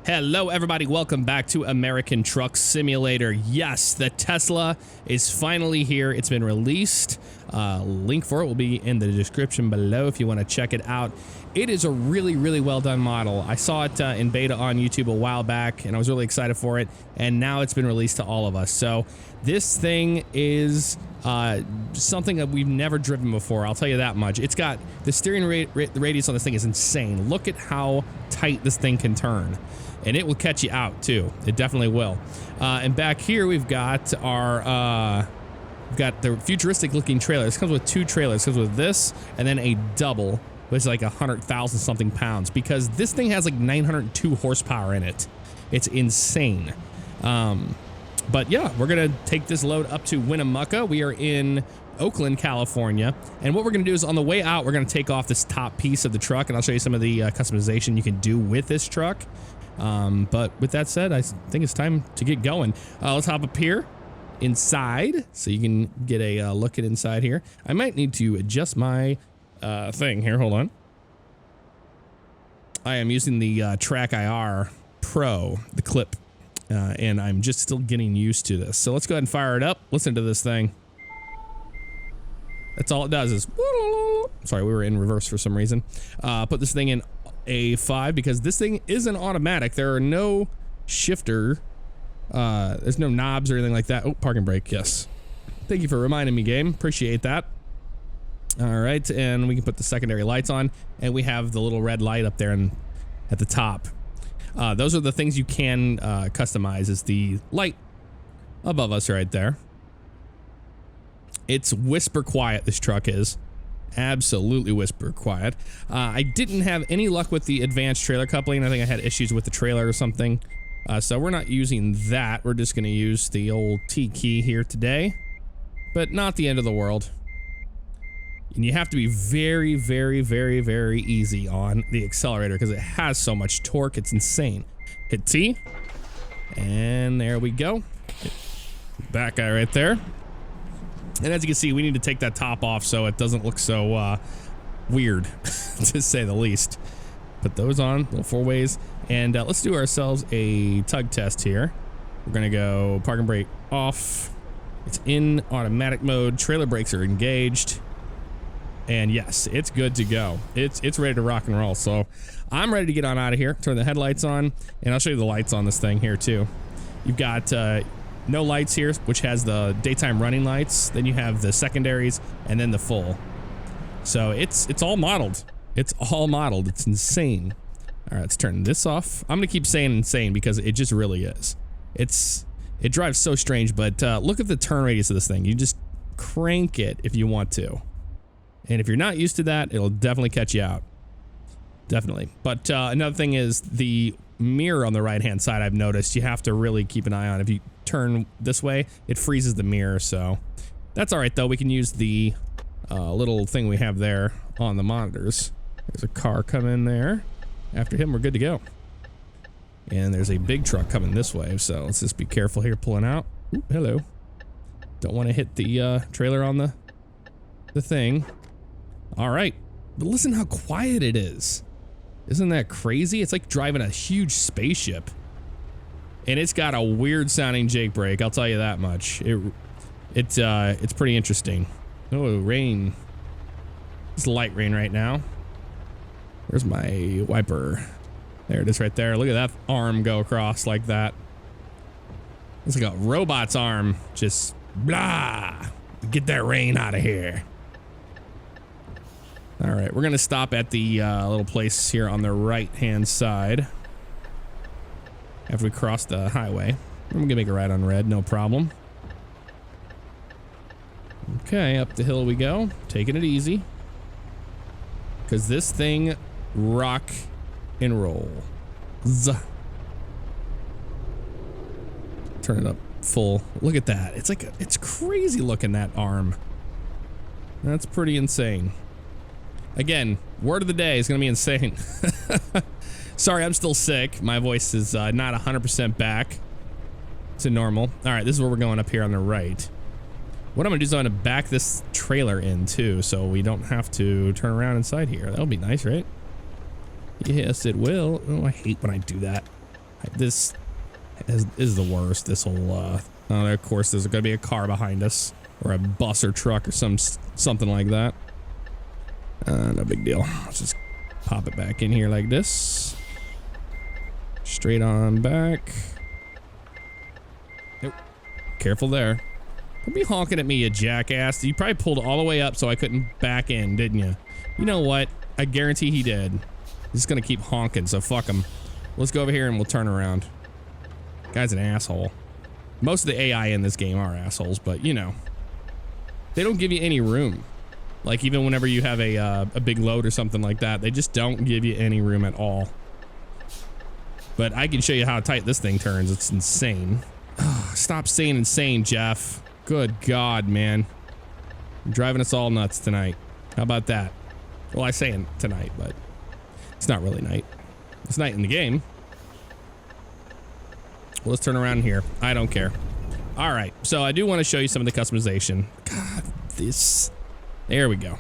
Hello everybody, welcome back to American Truck Simulator. Yes, the Tesla is finally here. It's been released. Link for it will be in the description below if you want to check it out. It is a really well done model. I saw it in beta on YouTube a while back and I was really excited for it, and now it's been released to all of us. So this thing is something that we've never driven before, I'll tell you that much. It's got the steering radius on this thing is insane. Look at how tight this thing can turn. And it will catch you out too. It definitely will. And back here we've got our we've got the futuristic looking trailer. This comes with two trailers. It comes with this and then a double, which is like 100,000 something pounds, because this thing has like 902 horsepower in it. It's insane. But yeah, we're gonna take this load up to Winnemucca. We are in Oakland, California. And what we're gonna do is on the way out, we're gonna take off this top piece of the truck and I'll show you some of the customization you can do with this truck. But with that said, I think it's time to get going. Let's hop up here inside so you can get a look at inside here. I might need to adjust my thing here. Hold on. I am using the Track IR Pro, the clip, and I'm just still getting used to this. So let's go ahead and fire it up. Listen to this thing. That's all it does is, sorry, we were in reverse for some reason. Put this thing in A5 because this thing is an automatic. There are no shifter. There's no knobs or anything like that. Oh, parking brake. Yes. Thank you for reminding me, game. Appreciate that. All right. And we can put the secondary lights on, and we have the little red light up there and at the top. Those are the things you can customize, is the light above us right there. It's whisper quiet. This truck is absolutely whisper quiet. I didn't have any luck with the advanced trailer coupling. I think I had issues with the trailer or something. So we're not using that. We're just going to use the old T key here today, but not the end of the world. And you have to be very easy on the accelerator because it has so much torque. It's insane. Hit T, and there we go. That guy right there. And as you can see, we need to take that top off so it doesn't look so weird, to say the least. Put those on, little four ways. And let's do ourselves a tug test here. We're gonna go parking brake off. It's in automatic mode. Trailer brakes are engaged. And yes, it's good to go. It's ready to rock and roll. So I'm ready to get on out of here. Turn the headlights on, and I'll show you the lights on this thing here too. You've got no lights here, which has the daytime running lights. Then you have the secondaries and then the full. So it's all modeled. It's all modeled. It's insane. All right, let's turn this off. I'm gonna keep saying insane because it just really is. It drives so strange, but look at the turn radius of this thing. You just crank it if you want to. And if you're not used to that, it'll definitely catch you out. Definitely. But another thing is the mirror on the right-hand side, I've noticed you have to really keep an eye on. If you turn this way, it freezes the mirror, so that's all right though. We can use the little thing we have there on the monitors. There's a car coming there. After him, we're good to go. And there's a big truck coming this way, so let's just be careful here pulling out. Ooh, hello. Don't want to hit the trailer on the thing. All right, but listen how quiet it is. Isn't that crazy? It's like driving a huge spaceship. And it's got a weird sounding Jake brake, I'll tell you that much. It's pretty interesting. Oh, rain. It's light rain right now. Where's my wiper? There it is right there. Look at that arm go across like that. It's like a robot's arm. Just blah. Get that rain out of here. All right, we're gonna stop at the little place here on the right-hand side. After we cross the highway. I'm gonna make a right on red, no problem. Okay, up the hill we go. Taking it easy. Because this thing rock and roll. Turn it up full. Look at that. It's like, it's crazy looking, that arm. That's pretty insane. Again, word of the day is gonna be insane. Sorry, I'm still sick. My voice is not 100% back to normal. All right, this is where we're going up here on the right. What I'm gonna do is I'm gonna back this trailer in too, so we don't have to turn around inside here. That'll be nice, right? Yes, it will. Oh, I hate when I do that. This is the worst. This whole, of course, there's going to be a car behind us, or a bus or truck or something like that. No big deal. Let's just pop it back in here like this. Straight on back. Nope. Careful there. Don't be honking at me, you jackass. You probably pulled all the way up so I couldn't back in, didn't you? You know what? I guarantee he did. He's just gonna keep honking, so fuck him. Let's go over here and we'll turn around. Guy's an asshole. Most of the AI in this game are assholes, but you know. They don't give you any room. Like even whenever you have a big load or something like that, they just don't give you any room at all. But I can show you how tight this thing turns. It's insane. Stop saying insane, Jeff. Good God, man. You're driving us all nuts tonight. How about that? Well, I say tonight, but it's not really night. It's night in the game. Well, let's turn around here. I don't care. All right, so I do want to show you some of the customization. God, this... There we go.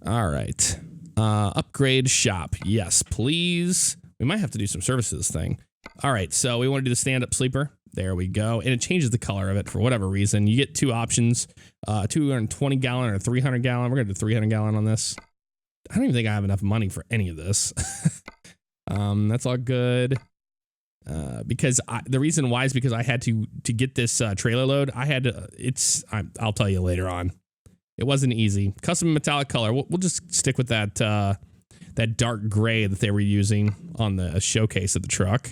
All right. Upgrade shop. Yes, please. We might have to do some service to this thing. All right, so we want to do the stand-up sleeper. There we go. And it changes the color of it for whatever reason. You get two options, 220 gallon or 300 gallon. We're going to do 300 gallon on this. I don't even think I have enough money for any of this. That's all good. Because the reason why is because I had to get this trailer load. I had to, I'll tell you later on. It wasn't easy. Custom metallic color. We'll just stick with that, that dark gray that they were using on the showcase of the truck.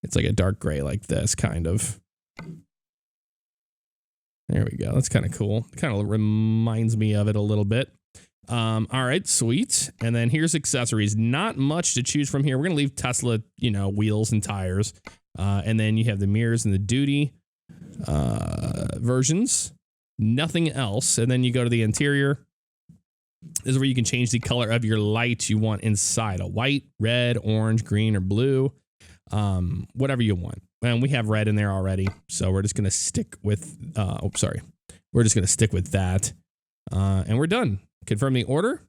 It's like a dark gray like this, kind of. There we go. That's kind of cool. Kind of reminds me of it a little bit. All right, sweet. And then here's accessories. Not much to choose from here. We're going to leave Tesla, you know, wheels and tires. And then you have the mirrors and the duty versions. Nothing else. And then you go to the interior. This is where you can change the color of your light you want inside. A white, red, orange, green, or blue. Whatever you want. And we have red in there already. So we're just going to stick with, We're just going to stick with that. And we're done. Confirm the order.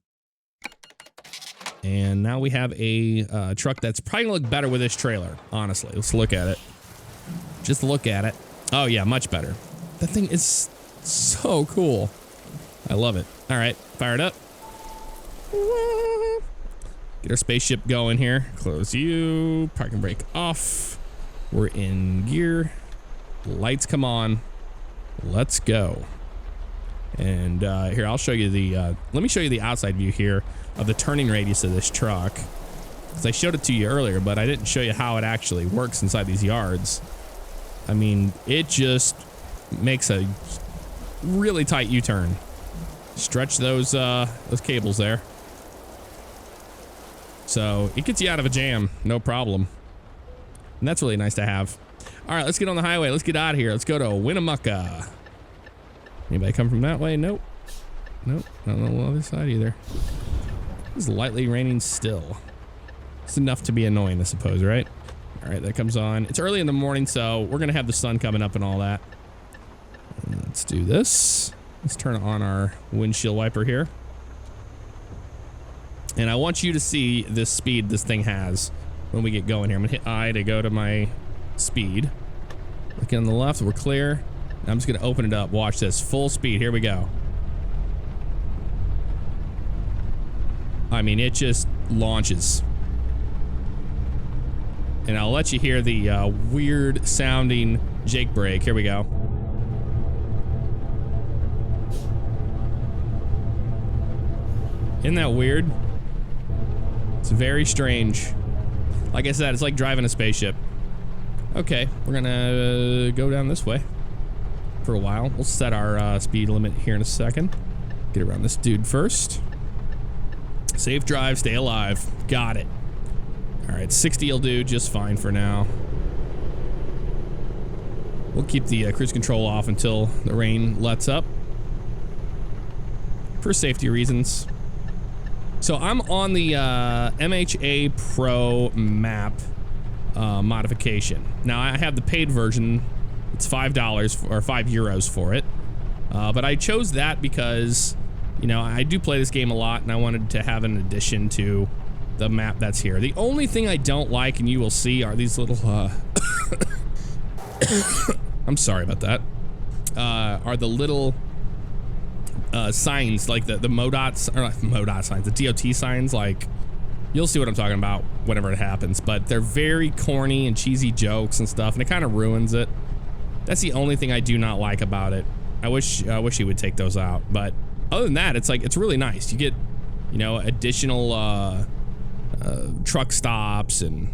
And now we have a truck that's probably going to look better with this trailer. Honestly, let's look at it. Just look at it. Oh yeah, much better. That thing is so cool. I love it. All right, fire it up. Get our spaceship going here. Close you. Parking brake off. We're in gear. Lights come on. Let's go. And here, I'll show you the, let me show you the outside view here of the turning radius of this truck. Because I showed it to you earlier, but I didn't show you how it actually works inside these yards. I mean, it just makes a really tight U-turn. Stretch those cables there. So it gets you out of a jam, no problem. And that's really nice to have. All right, let's get on the highway. Let's get out of here. Let's go to Winnemucca. Anybody come from that way? Nope. Nope. Not on the other side either. It's lightly raining still. It's enough to be annoying, I suppose, right? All right, that comes on. It's early in the morning, so we're going to have the sun coming up and all that. Let's do this. Let's turn on our windshield wiper here. And I want you to see this speed this thing has when we get going here. I'm going to hit I to go to my speed. Looking on the left, we're clear. I'm just going to open it up. Watch this. Full speed. Here we go. I mean, it just launches. And I'll let you hear the weird sounding Jake brake. Here we go. Isn't that weird? It's very strange. Like I said, it's like driving a spaceship. Okay, we're gonna go down this way for a while. We'll set our speed limit here in a second. Get around this dude first. Safe drive, stay alive. Got it. All right, 60 will do just fine for now. We'll keep the cruise control off until the rain lets up for safety reasons. So I'm on the Mha Pro Map Modification. Now I have the paid version. It's $5 or €5 for it. But I chose that because, you know, I do play this game a lot and I wanted to have an addition to the map that's here. The only thing I don't like, and you will see, are these little I'm sorry about that. Are the little signs, like the MoDOT, or not MoDOT signs, the DOT signs. Like, you'll see what I'm talking about whenever it happens, but they're very corny and cheesy jokes and stuff, and it kind of ruins it. That's the only thing I do not like about it. I wish he would take those out, but other than that, it's like, it's really nice. You get, you know, additional truck stops, and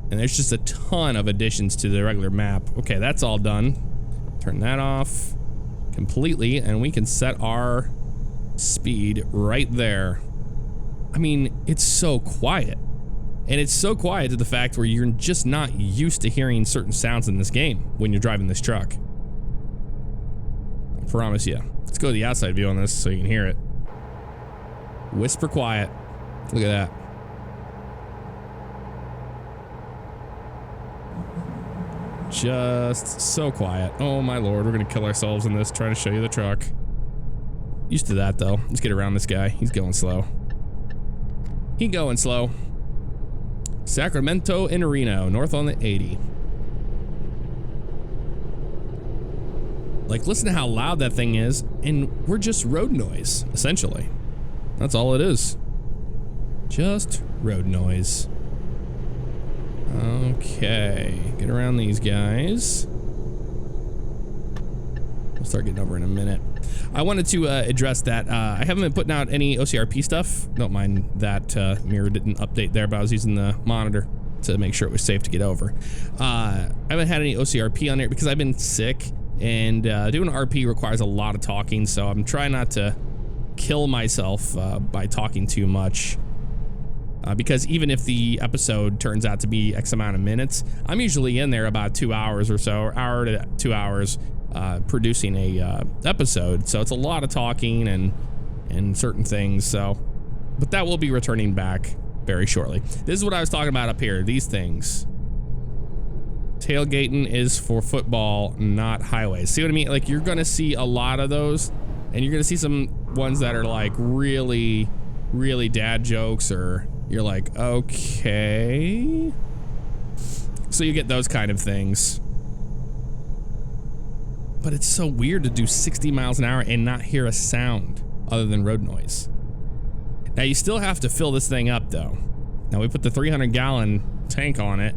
there's just a ton of additions to the regular map. Okay, that's all done. Turn that off completely, and we can set our speed right there. I mean, it's so quiet, and it's so quiet to the fact where you're just not used to hearing certain sounds in this game when you're driving this truck. I promise you. Let's go to the outside view on this so you can hear it. Whisper quiet. Look at that. Just so quiet. Oh my lord, we're gonna kill ourselves in this trying to show you the truck. Used to that though. Let's get around this guy. He's going slow. He going slow. Sacramento and Reno, north on the 80. Like, listen to how loud that thing is, and we're just road noise, essentially. That's all it is. Just road noise. Okay, get around these guys. We'll start getting over in a minute. I wanted to address that. I haven't been putting out any OCRP stuff. Don't mind that mirror didn't update there, but I was using the monitor to make sure it was safe to get over. I haven't had any OCRP on there because I've been sick, and doing RP requires a lot of talking, so I'm trying not to kill myself by talking too much. Because even if the episode turns out to be X amount of minutes, I'm usually in there about 2 hours or so, hour to 2 hours, producing a episode. So it's a lot of talking and certain things. So, but that will be returning back very shortly. This is what I was talking about up here. These things. Tailgating is for football, not highways. See what I mean? Like, you're gonna see a lot of those, and you're gonna see some ones that are like really, really dad jokes, or you're like, okay. So you get those kind of things. But it's so weird to do 60 miles an hour and not hear a sound other than road noise. Now you still have to fill this thing up though. Now we put the 300-gallon tank on it,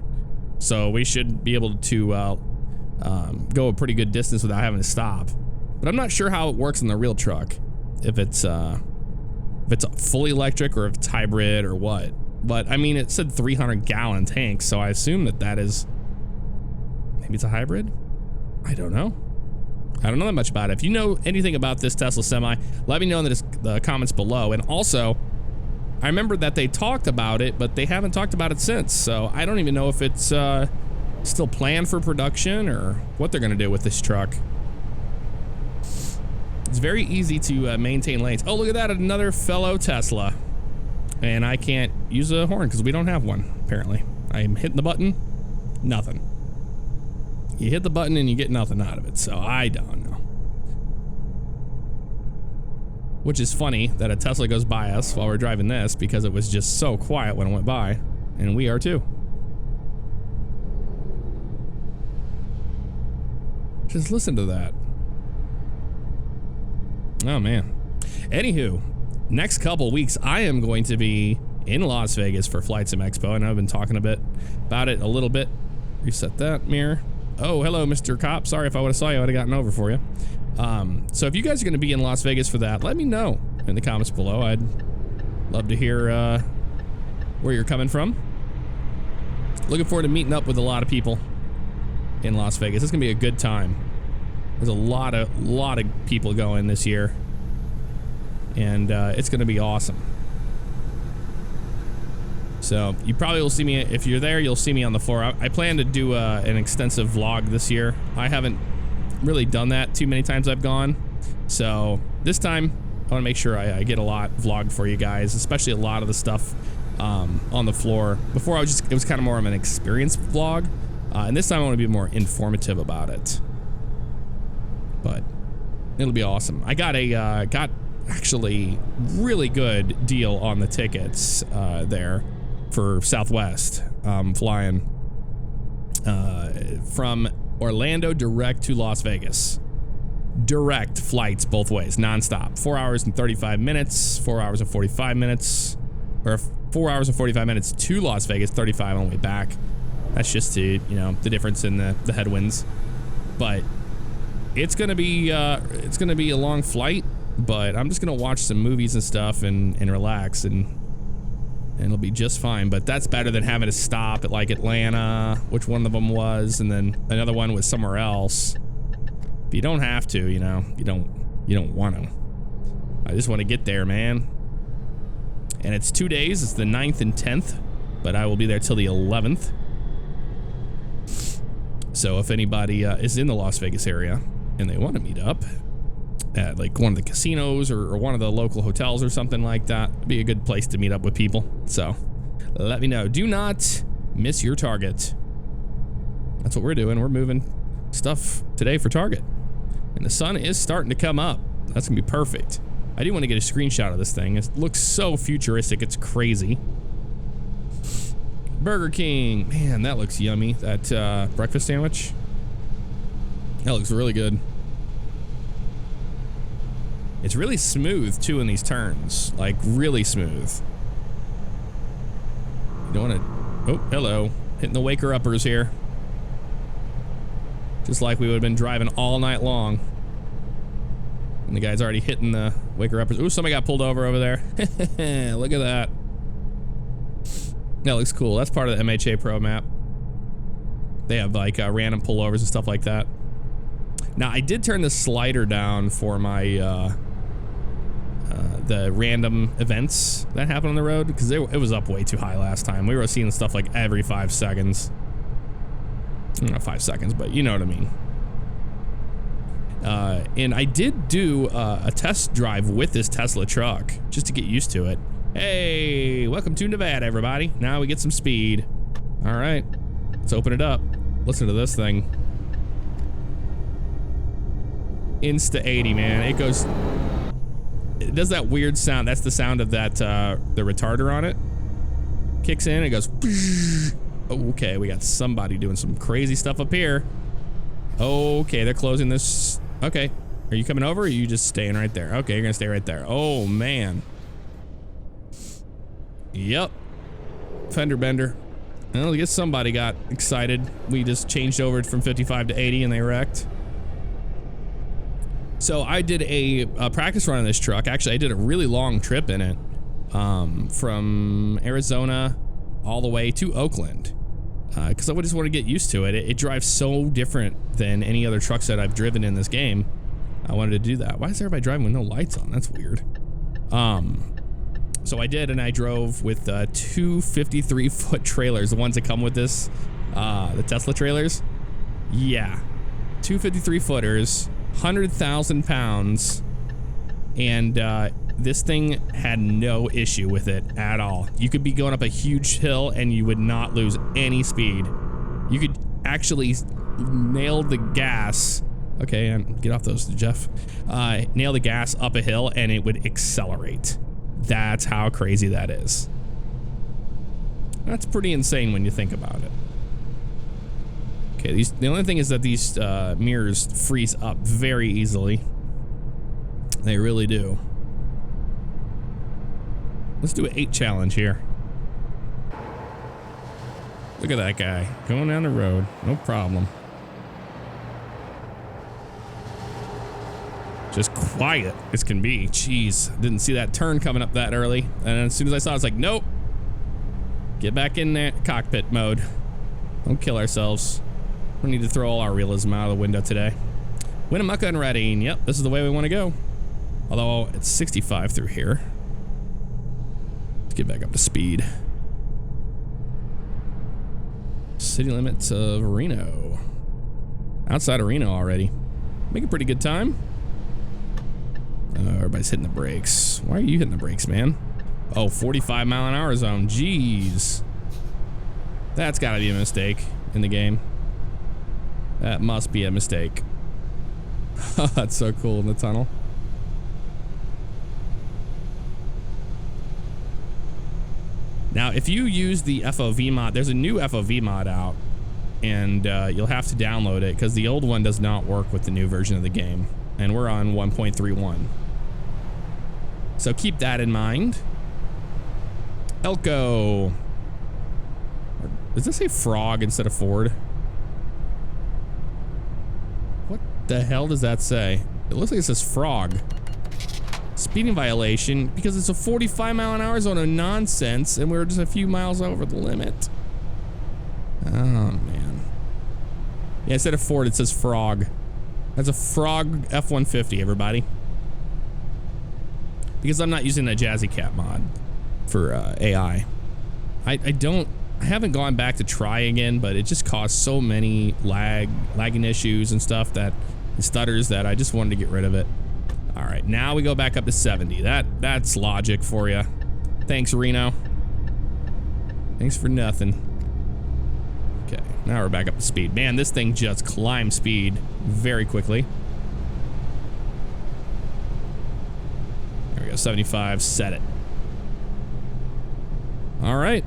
so we should be able to go a pretty good distance without having to stop. But I'm not sure how it works in the real truck. If it's fully electric or if it's hybrid or what. But I mean, it said 300-gallon tank, so I assume that is, maybe it's a hybrid? I don't know. I don't know that much about it. If you know anything about this Tesla Semi, let me know in the comments below. And also, I remember that they talked about it, but they haven't talked about it since. So I don't even know if it's still planned for production or what they're gonna do with this truck. It's very easy to maintain lanes. Oh, look at that, another fellow Tesla. And I can't use a horn because we don't have one, apparently. I'm hitting the button, nothing. You hit the button and you get nothing out of it, so I don't know. Which is funny that a Tesla goes by us while we're driving this, because it was just so quiet when it went by, and we are too. Just listen to that. Oh man. Anywho, next couple weeks I am going to be in Las Vegas for Flight Sim Expo, and I've been talking a bit about it a little bit. Reset that mirror. Oh, hello, Mr. Cop. Sorry, if I would have saw you, I would have gotten over for you. So if you guys are going to be in Las Vegas for that, let me know in the comments below. I'd love to hear where you're coming from. Looking forward to meeting up with a lot of people in Las Vegas. It's going to be a good time. There's a lot of people going this year, and it's going to be awesome. So you probably will see me, if you're there, you'll see me on the floor. I plan to do an extensive vlog this year. I haven't really done that too many times I've gone. So this time I want to make sure I get a lot vlogged for you guys, especially a lot of the stuff on the floor. Before it was kind of more of an experience vlog. And this time I want to be more informative about it. But it'll be awesome. I got actually really good deal on the tickets there. for Southwest. Flying from Orlando direct to Las Vegas. Direct flights both ways, nonstop. 4 hours and 35 minutes, 4 hours and 45 minutes, or 4 hours and 45 minutes to Las Vegas, 35 on the way back. That's just to, you know, the difference in the headwinds. But it's gonna be a long flight, but I'm just gonna watch some movies and stuff and relax, and it'll be just fine. But that's better than having to stop at like Atlanta, which one of them was, and then another one was somewhere else. If you don't have to, you know, you don't want to. I just want to get there, man. And it's 2 days. It's the 9th and 10th, but I will be there till the 11th. So if anybody is in the Las Vegas area and they want to meet up at like one of the casinos or one of the local hotels or something like that, it'd be a good place to meet up with people. So let me know. Do not miss your target. That's what we're doing. We're moving stuff today for Target. And the sun is starting to come up. That's gonna be perfect. I do want to get a screenshot of this thing. It looks so futuristic, it's crazy. Burger King. Man, that looks yummy. That breakfast sandwich. That looks really good. It's really smooth too in these turns. Like really smooth. You don't want to... Oh, hello. Hitting the waker-uppers here. Just like we would have been driving all night long. And the guy's already hitting the waker-uppers. Ooh, somebody got pulled over there. Look at that. That looks cool. That's part of the Mha Pro Map. They have like random pullovers and stuff like that. Now, I did turn the slider down for my the random events that happen on the road, because it was up way too high last time. We were seeing stuff like every 5 seconds. Not 5 seconds, but you know what I mean. And I did do a test drive with this Tesla truck just to get used to it. Hey, welcome to Nevada, everybody. Now we get some speed. All right, let's open it up. Listen to this thing. Insta 80, man. It goes... It does that weird sound. That's the sound of that, the retarder on it. Kicks in, it goes... Okay, we got somebody doing some crazy stuff up here. Okay, they're closing this. Okay, are you coming over or are you just staying right there? Okay, you're gonna stay right there. Oh, man. Yep. Fender bender. Well, I guess somebody got excited. We just changed over from 55 to 80 and they wrecked. So I did a practice run on this truck. Actually, I did a really long trip in it. From Arizona all the way to Oakland. Because I just want to get used to it. It drives so different than any other trucks that I've driven in this game. I wanted to do that. Why is everybody driving with no lights on? That's weird. So I did, and I drove with 2 53-foot trailers, the ones that come with this, the Tesla trailers. Yeah, 2 53-footers, 100,000 pounds, and this thing had no issue with it at all. You could be going up a huge hill and you would not lose any speed. You could actually nail the gas. Okay, and get off those, Jeff. Nail the gas up a hill and it would accelerate. That's how crazy that is. That's pretty insane when you think about it. Okay, the only thing is that these mirrors freeze up very easily. They really do. Let's do an 8 challenge here. Look at that guy going down the road. No problem. Just quiet as can be. Jeez, didn't see that turn coming up that early. And as soon as I saw it, I was like, nope. Get back in there, cockpit mode. Don't kill ourselves. We need to throw all our realism out of the window today. Winnemucca and Redding. Yep, this is the way we want to go. Although it's 65 through here. Let's get back up to speed. City limits of Reno. Outside of Reno already. Make a pretty good time. Everybody's hitting the brakes. Why are you hitting the brakes, man? Oh, 45 mile an hour zone. Jeez. That's gotta be a mistake in the game. That must be a mistake. That's so cool in the tunnel. Now, if you use the FOV mod, there's a new FOV mod out, and you'll have to download it because the old one does not work with the new version of the game, and we're on 1.31. So keep that in mind. Elko. Does this say frog instead of Ford? What the hell does that say? It looks like it says frog. Speeding violation because it's a 45-mile-an-hour zone of nonsense and we're just a few miles over the limit. Oh, man. Yeah, instead of Ford, it says frog. That's a frog F-150, everybody. Because I'm not using a Jazzy Cat mod for AI. I haven't gone back to try again, but it just caused so many lagging issues and stuff that it stutters that I just wanted to get rid of it. All right, now we go back up to 70. That's logic for you. Thanks, Reno. Thanks for nothing. Okay, now we're back up to speed. Man, this thing just climbs speed very quickly. There we go, 75, set it. All right.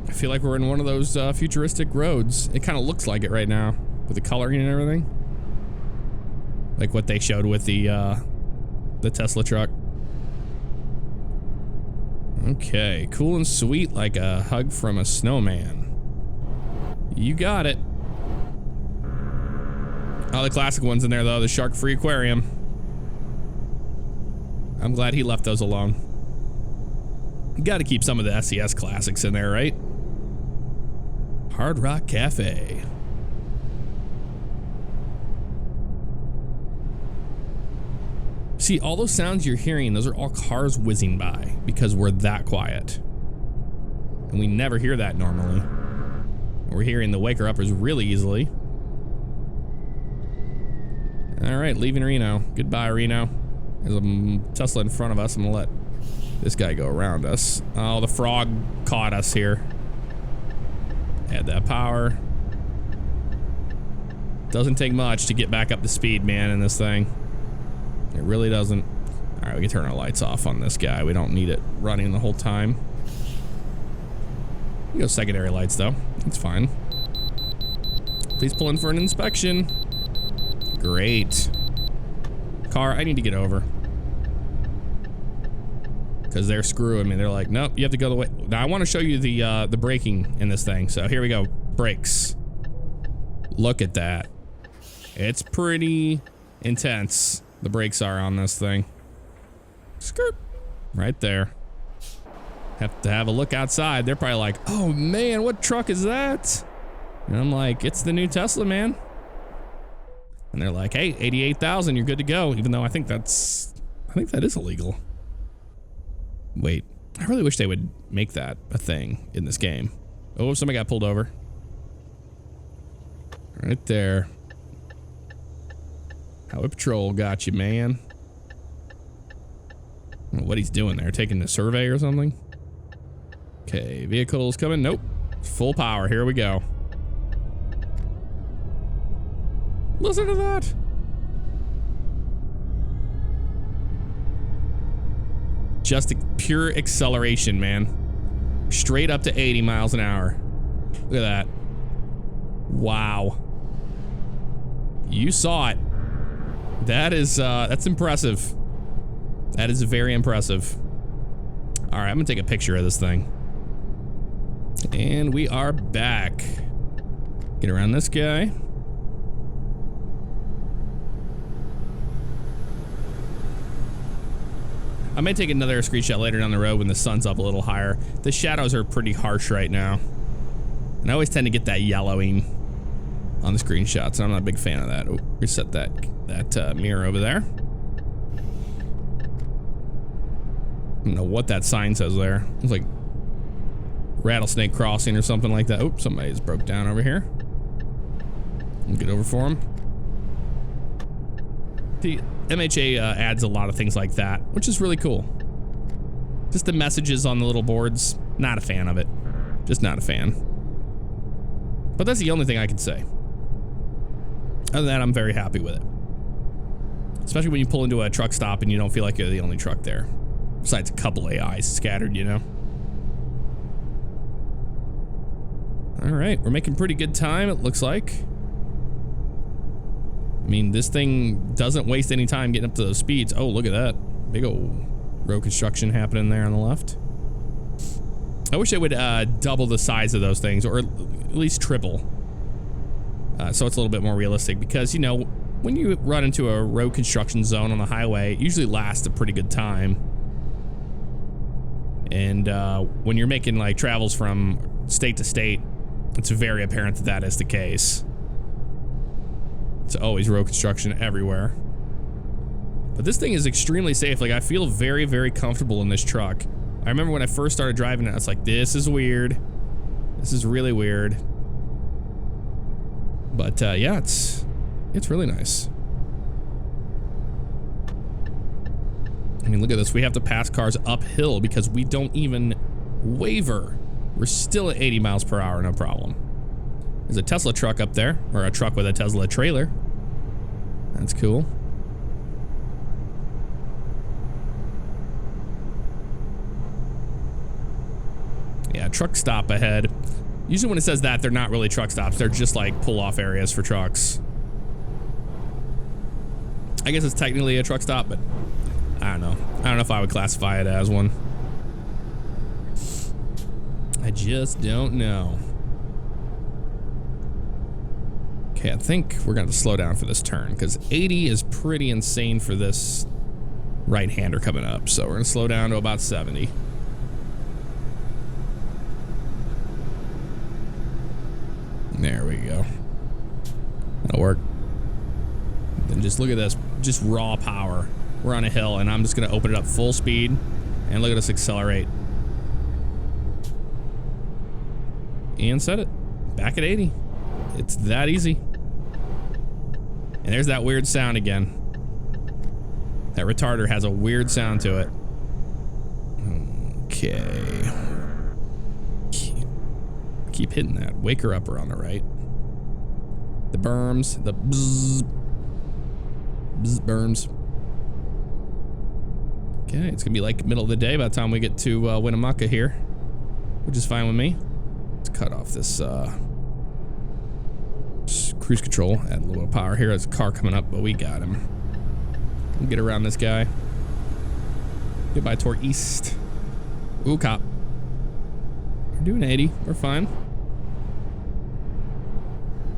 I feel like we're in one of those futuristic roads. It kind of looks like it right now with the coloring and everything. Like what they showed with the Tesla truck. Okay, cool and sweet like a hug from a snowman. You got it. Oh, the classic ones in there though, the shark-free aquarium. I'm glad he left those alone. You gotta keep some of the SES classics in there, right? Hard Rock Cafe. See, all those sounds you're hearing, those are all cars whizzing by because we're that quiet. And we never hear that normally. We're hearing the waker uppers really easily. All right, leaving Reno. Goodbye, Reno. There's a Tesla in front of us. I'm gonna let this guy go around us. Oh, the frog caught us here. Add that power. Doesn't take much to get back up to speed, man, in this thing. It really doesn't. All right, we can turn our lights off on this guy. We don't need it running the whole time. We go secondary lights, though. It's fine. Please pull in for an inspection. Great. Car, I need to get over. Because they're screwing me. They're like, nope, you have to go the way. Now, I want to show you the braking in this thing. So here we go. Brakes. Look at that. It's pretty intense. The brakes are on this thing. Skirt. Right there. Have to have a look outside. They're probably like, oh man, what truck is that? And I'm like, it's the new Tesla, man. And they're like, hey, 88,000, you're good to go. Even though I think that is illegal. Wait, I really wish they would make that a thing in this game. Oh, somebody got pulled over. Right there. Highway Patrol got you, man. I don't know what he's doing there, taking a survey or something. Okay, vehicles coming. Nope. Full power. Here we go. Listen to that. Just a pure acceleration, man. Straight up to 80 miles an hour. Look at that. Wow. You saw it. That is, that's impressive. That is very impressive. All right, I'm gonna take a picture of this thing. And we are back. Get around this guy. I may take another screenshot later down the road when the sun's up a little higher. The shadows are pretty harsh right now. And I always tend to get that yellowing on the screenshots, and I'm not a big fan of that. Oh, reset that mirror over there. I don't know what that sign says there. It's like Rattlesnake Crossing or something like that. Oh, somebody's broke down over here. We'll get over for him. The MHA adds a lot of things like that, which is really cool. Just the messages on the little boards, not a fan of it. Just not a fan. But that's the only thing I can say. Other than that, I'm very happy with it. Especially when you pull into a truck stop and you don't feel like you're the only truck there. Besides a couple AIs scattered, you know? All right, we're making pretty good time, it looks like. I mean, this thing doesn't waste any time getting up to those speeds. Oh, look at that. Big old road construction happening there on the left. I wish they would double the size of those things, or at least triple. So it's a little bit more realistic, because, you know, when you run into a road construction zone on the highway, it usually lasts a pretty good time. And when you're making like travels from state to state, it's very apparent that that is the case. It's always road construction everywhere. But this thing is extremely safe. Like, I feel very, very comfortable in this truck. I remember when I first started driving it, I was like, this is weird. This is really weird. But yeah, it's really nice. I mean, look at this. We have to pass cars uphill because we don't even waver. We're still at 80 miles per hour, no problem. There's a Tesla truck up there, or a truck with a Tesla trailer. That's cool. Yeah, truck stop ahead. Usually when it says that, they're not really truck stops. They're just like pull-off areas for trucks. I guess it's technically a truck stop, but I don't know. I don't know if I would classify it as one. I just don't know. Okay, I think we're going to slow down for this turn, because 80 is pretty insane for this right-hander coming up. So we're going to slow down to about 70. There we go. That'll work. Then just look at this. Just raw power. We're on a hill, and I'm just going to open it up full speed, and look at us accelerate. And set it. Back at 80. It's that easy. And there's that weird sound again. That retarder has a weird sound to it. Okay. Keep hitting that. Wake her upper on the right. The berms. The bzz. Bzz berms. Okay, it's gonna be like middle of the day by the time we get to Winnemucca here, which is fine with me. Let's cut off this cruise control. Add a little power here. There's a car coming up, but we got him. We'll get around this guy. Goodbye toward east. Ooh, cop. We're doing 80. We're fine.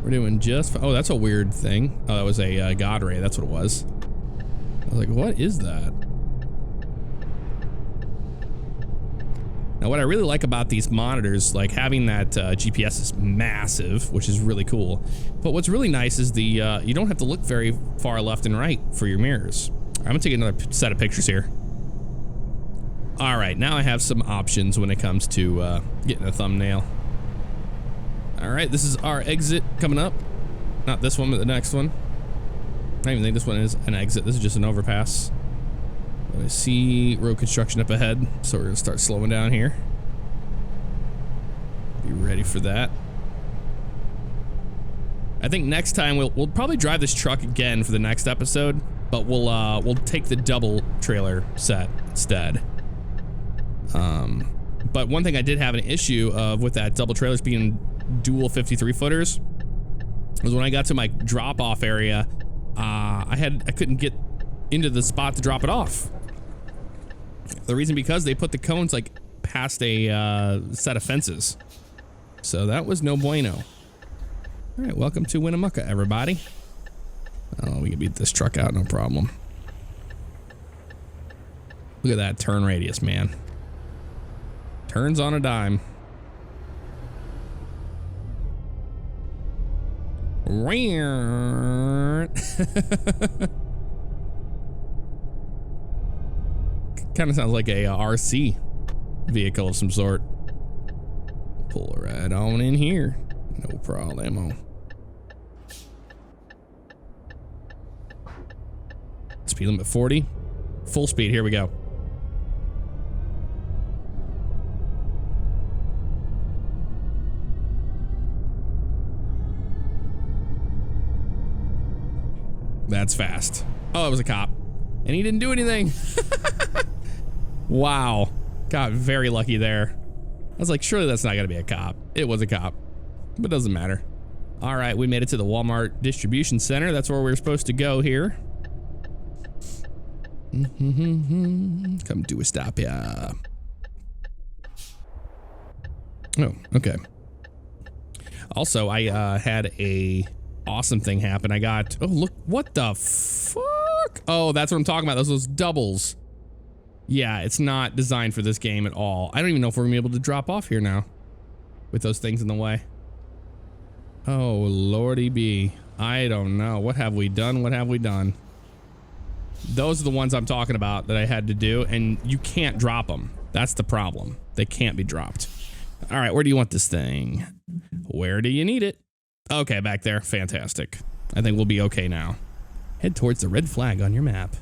We're doing just. Oh, that's a weird thing. Oh, that was a God ray. That's what it was. I was like, what is that? Now, what I really like about these monitors, like having that GPS is massive, which is really cool. But what's really nice is the you don't have to look very far left and right for your mirrors. I'm gonna take another set of pictures here. All right, now I have some options when it comes to getting a thumbnail. All right, this is our exit coming up. Not this one, but the next one. I don't even think this one is an exit. This is just an overpass. I see road construction up ahead, so we're gonna start slowing down here. Be ready for that. I think next time we'll probably drive this truck again for the next episode, but we'll take the double trailer set instead. But one thing I did have an issue of with that double trailers being dual 53 footers was when I got to my drop off area, I couldn't get into the spot to drop it off. The reason because they put the cones like past a set of fences. So that was no bueno. All right, welcome to Winnemucca, everybody. Oh, we can beat this truck out, no problem. Look at that turn radius, man. Turns on a dime. Kind of sounds like a RC vehicle of some sort. Pull right on in here. No problemo. Speed limit 40. Full speed. Here we go. That's fast. Oh, it was a cop. And he didn't do anything. Wow. Got very lucky there. I was like, surely that's not going to be a cop. It was a cop. but it doesn't matter. All right, we made it to the Walmart distribution center. That's where we're supposed to go here. Come do a stop, yeah. Oh, okay. Also, I had a awesome thing happen. I got, oh, look, what the fuck? Oh, that's what I'm talking about. Those doubles. Yeah, it's not designed for this game at all. I don't even know if we're gonna be able to drop off here now with those things in the way. Oh, lordy be. I don't know. What have we done? What have we done? Those are the ones I'm talking about that I had to do, and you can't drop them. That's the problem. They can't be dropped. All right, where do you want this thing? Where do you need it? Okay, back there. Fantastic. I think we'll be okay now. Head towards the red flag on your map.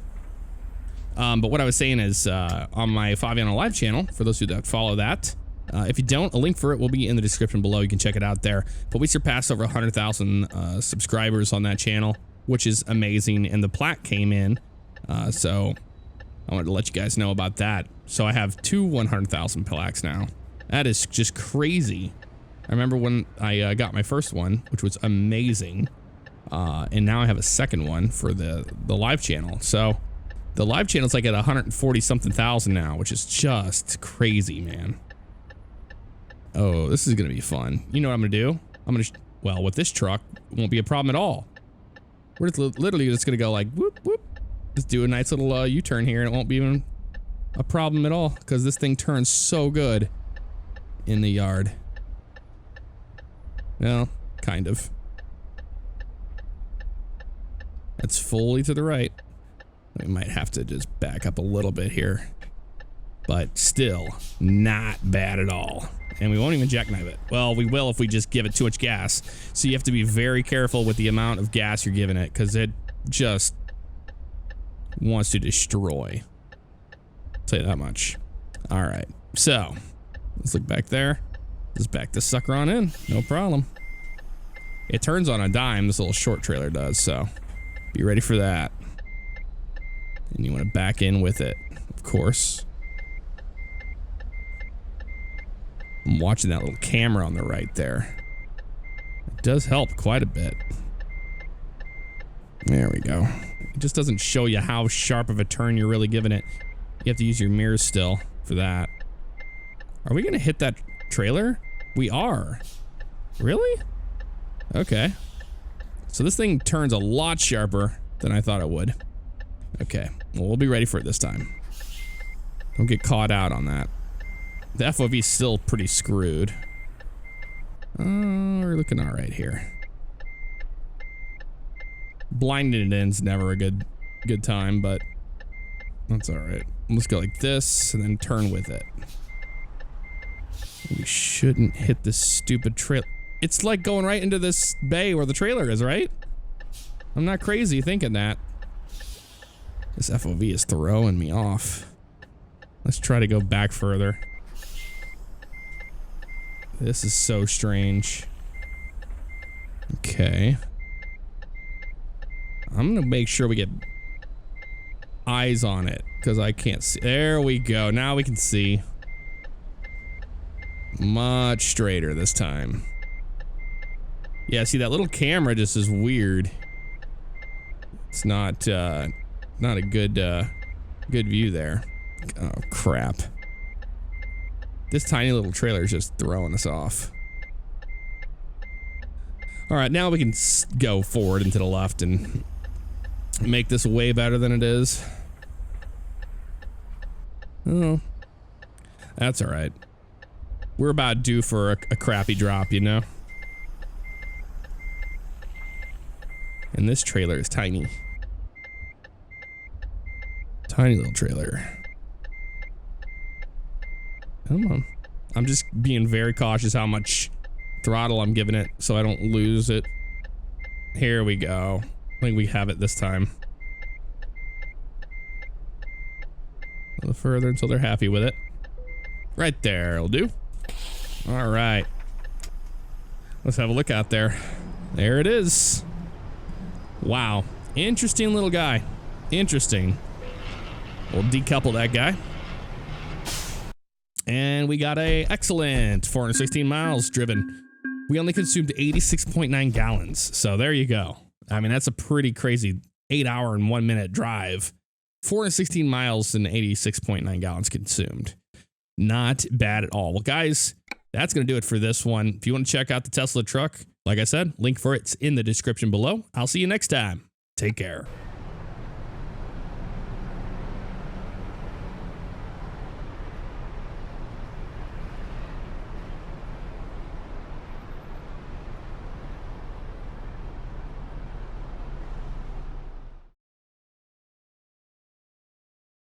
But what I was saying is, on my Faviano Live channel, for those who don't follow that, if you don't, a link for it will be in the description below. You can check it out there. But we surpassed over 100,000 subscribers on that channel, which is amazing. And the plaque came in, so I wanted to let you guys know about that. So I have 2 100,000 plaques now. That is just crazy. I remember when I got my first one, which was amazing, and now I have a second one for the live channel. So the live channel's like at 140 something thousand now, which is just crazy, man. Oh, this is gonna be fun. You know what I'm gonna do? Well, with this truck, it won't be a problem at all. We're just literally just gonna go like whoop whoop, just do a nice little U-turn here, and it won't be even a problem at all because this thing turns so good in the yard. Well, kind of. That's fully to the right. We might have to just back up a little bit here, but still not bad at all. And we won't even jackknife it. Well, we will if we just give it too much gas. So you have to be very careful with the amount of gas you're giving it because it just wants to destroy. I'll tell you that much. All right, so let's look back there. Just back this sucker on in, no problem. It turns on a dime, this little short trailer does, so be ready for that. And you want to back in with it, of course. I'm watching that little camera on the right there. It does help quite a bit. There we go. It just doesn't show you how sharp of a turn you're really giving it. You have to use your mirrors still for that. Are we gonna hit that trailer? We are. Really? Okay. So this thing turns a lot sharper than I thought it would. Okay. Well, we'll be ready for it this time. Don't get caught out on that. The FOV's still pretty screwed. We're looking all right here. Blinding it in's never a good time, but that's all right. Let's go like this and then turn with it. We shouldn't hit this stupid trailer. It's like going right into this bay where the trailer is, right? I'm not crazy thinking that. This FOV is throwing me off. Let's try to go back further. This is so strange. Okay. I'm gonna make sure we get eyes on it because I can't see. There we go. Now we can see. Much straighter this time. Yeah, see that little camera just is weird. It's not a good view there. Oh crap. This tiny little trailer is just throwing us off. All right, now we can go forward and to the left and make this way better than it is. Oh, that's all right. We're about due for a crappy drop, you know? And this trailer is tiny. Tiny little trailer. Come on. I'm just being very cautious how much throttle I'm giving it so I don't lose it. Here we go. I think we have it this time. A little further until they're happy with it. Right there will do. All right. Let's have a look out there. There it is. Wow. Interesting little guy. Interesting. We'll decouple that guy. And we got a excellent 416 miles driven. we only consumed 86.9 gallons. So there you go. I mean, that's a pretty crazy 8-hour and 1 minute drive. 416 miles and 86.9 gallons consumed. Not bad at all. Well, guys, that's going to do it for this one. If you want to check out the Tesla truck, like I said, link for it's in the description below. I'll see you next time. Take care.